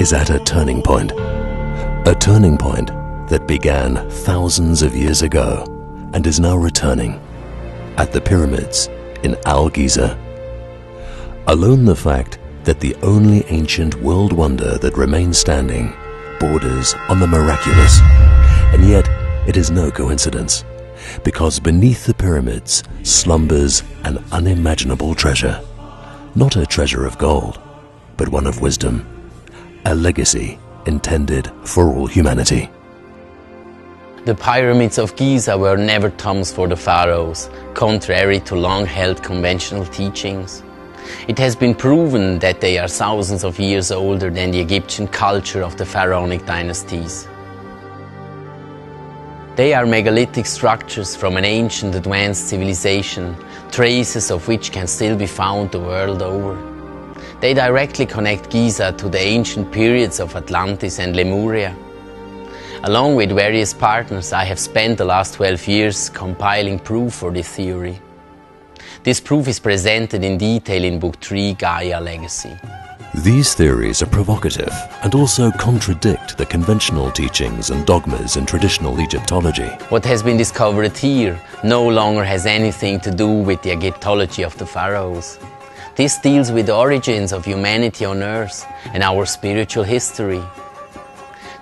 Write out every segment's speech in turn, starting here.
is at a turning point. A turning point that began thousands of years ago and is now returning at the pyramids in Giza. Alone the fact that the only ancient world wonder that remains standing borders on the miraculous, and yet it is no coincidence, because beneath the pyramids slumbers an unimaginable treasure. Not a treasure of gold, but one of wisdom, a legacy intended for all humanity. The pyramids of Giza were never tombs for the pharaohs, contrary to long-held conventional teachings. It has been proven that they are thousands of years older than the Egyptian culture of the pharaonic dynasties. They are megalithic structures from an ancient advanced civilization, traces of which can still be found the world over. They directly connect Giza to the ancient periods of Atlantis and Lemuria. Along with various partners, I have spent the last 12 years compiling proof for this theory. This proof is presented in detail in Book 3, Gaia Legacy. These theories are provocative and also contradict the conventional teachings and dogmas in traditional Egyptology. What has been discovered here no longer has anything to do with the Egyptology of the pharaohs. This deals with the origins of humanity on Earth and our spiritual history.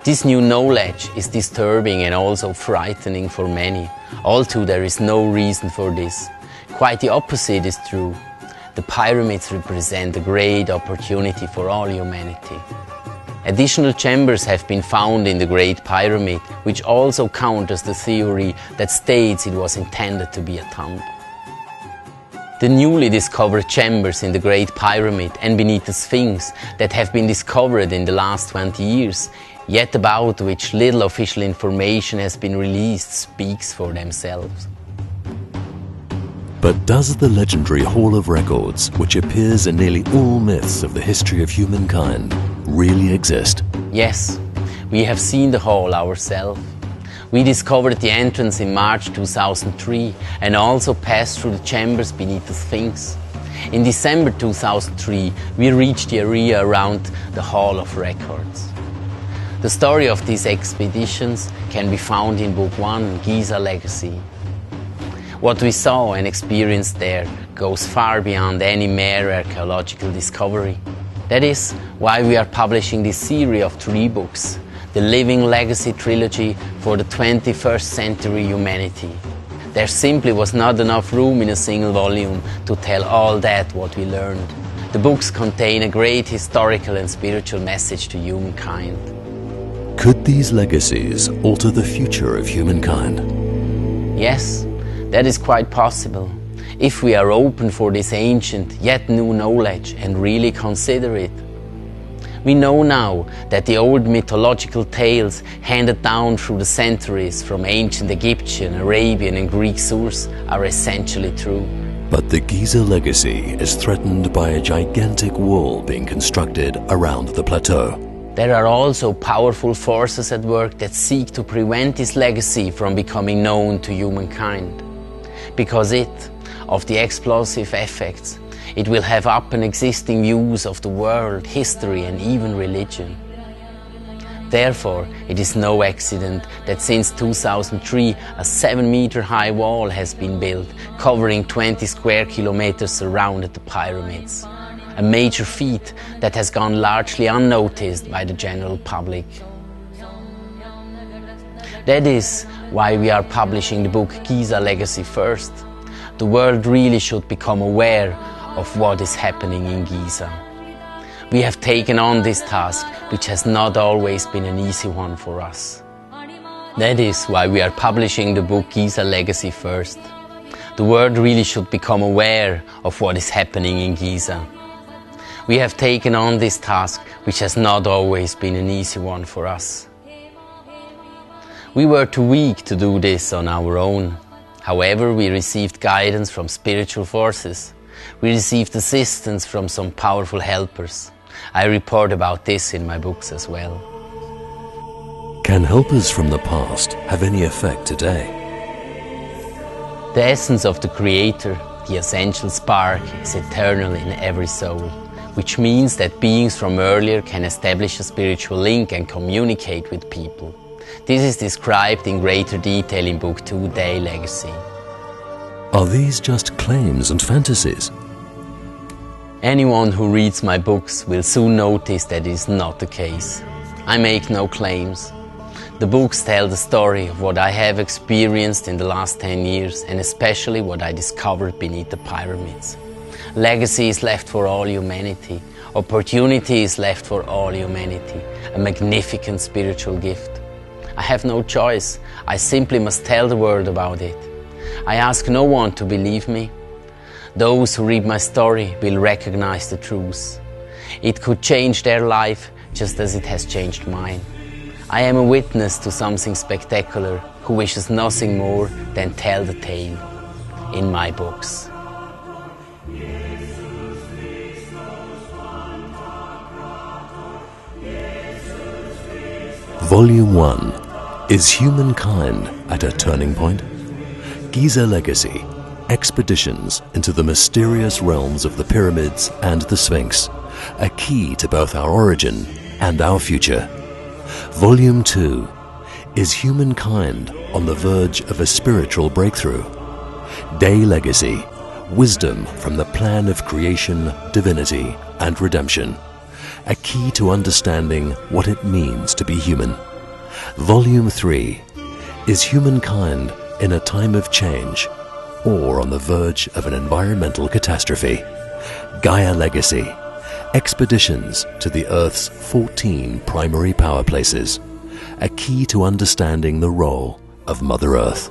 This new knowledge is disturbing and also frightening for many, although there is no reason for this. Quite the opposite is true. The pyramids represent a great opportunity for all humanity. Additional chambers have been found in the Great Pyramid, which also counters the theory that states it was intended to be a tomb. The newly discovered chambers in the Great Pyramid and beneath the Sphinx that have been discovered in the last 20 years, yet about which little official information has been released, speaks for themselves. But does the legendary Hall of Records, which appears in nearly all myths of the history of humankind, really exist? Yes, we have seen the hall ourselves. We discovered the entrance in March 2003 and also passed through the chambers beneath the Sphinx. In December 2003, we reached the area around the Hall of Records. The story of these expeditions can be found in Book 1, Giza Legacy. What we saw and experienced there goes far beyond any mere archaeological discovery. That is why we are publishing this series of 3 books, the Living Legacy Trilogy for the 21st century humanity. There simply was not enough room in a single volume to tell all that what we learned. The books contain a great historical and spiritual message to humankind. Could these legacies alter the future of humankind? Yes. That is quite possible, if we are open for this ancient yet new knowledge and really consider it. We know now that the old mythological tales handed down through the centuries from ancient Egyptian, Arabian and Greek source are essentially true. But the Giza legacy is threatened by a gigantic wall being constructed around the plateau. There are also powerful forces at work that seek to prevent this legacy from becoming known to humankind. Because of the explosive effects, it will have up and existing views of the world, history and even religion. Therefore, it is no accident that since 2003 a 7-meter high wall has been built, covering 20 square kilometers around the pyramids. A major feat that has gone largely unnoticed by the general public. That is why we are publishing the book Giza Legacy first. The world really should become aware of what is happening in Giza. We have taken on this task, which has not always been an easy one for us. That is why we are publishing the book Giza Legacy first. The world really should become aware of what is happening in Giza. We have taken on this task, which has not always been an easy one for us. We were too weak to do this on our own. However, we received guidance from spiritual forces. We received assistance from some powerful helpers. I report about this in my books as well. Can helpers from the past have any effect today? The essence of the Creator, the essential spark, is eternal in every soul. which means that beings from earlier can establish a spiritual link and communicate with people. This is described in greater detail in Book 2, Gaia Legacy. Are these just claims and fantasies? Anyone who reads my books will soon notice that it is not the case. I make no claims. The books tell the story of what I have experienced in the last 10 years and especially what I discovered beneath the pyramids. Legacy is left for all humanity. Opportunity is left for all humanity. A magnificent spiritual gift. I have no choice. I simply must tell the world about it. I ask no one to believe me. Those who read my story will recognize the truth. It could change their life just as it has changed mine. I am a witness to something spectacular who wishes nothing more than tell the tale in my books. Volume 1. Is humankind at a turning point? Giza Legacy. Expeditions into the mysterious realms of the pyramids and the Sphinx, a key to both our origin and our future. Volume 2. Is humankind on the verge of a spiritual breakthrough? Gaia Legacy. Wisdom from the plan of creation, divinity, and redemption. A key to understanding what it means to be human. Volume 3. Is humankind in a time of change or on the verge of an environmental catastrophe? Gaia Legacy. Expeditions to the Earth's 14 primary power places. A key to understanding the role of Mother Earth.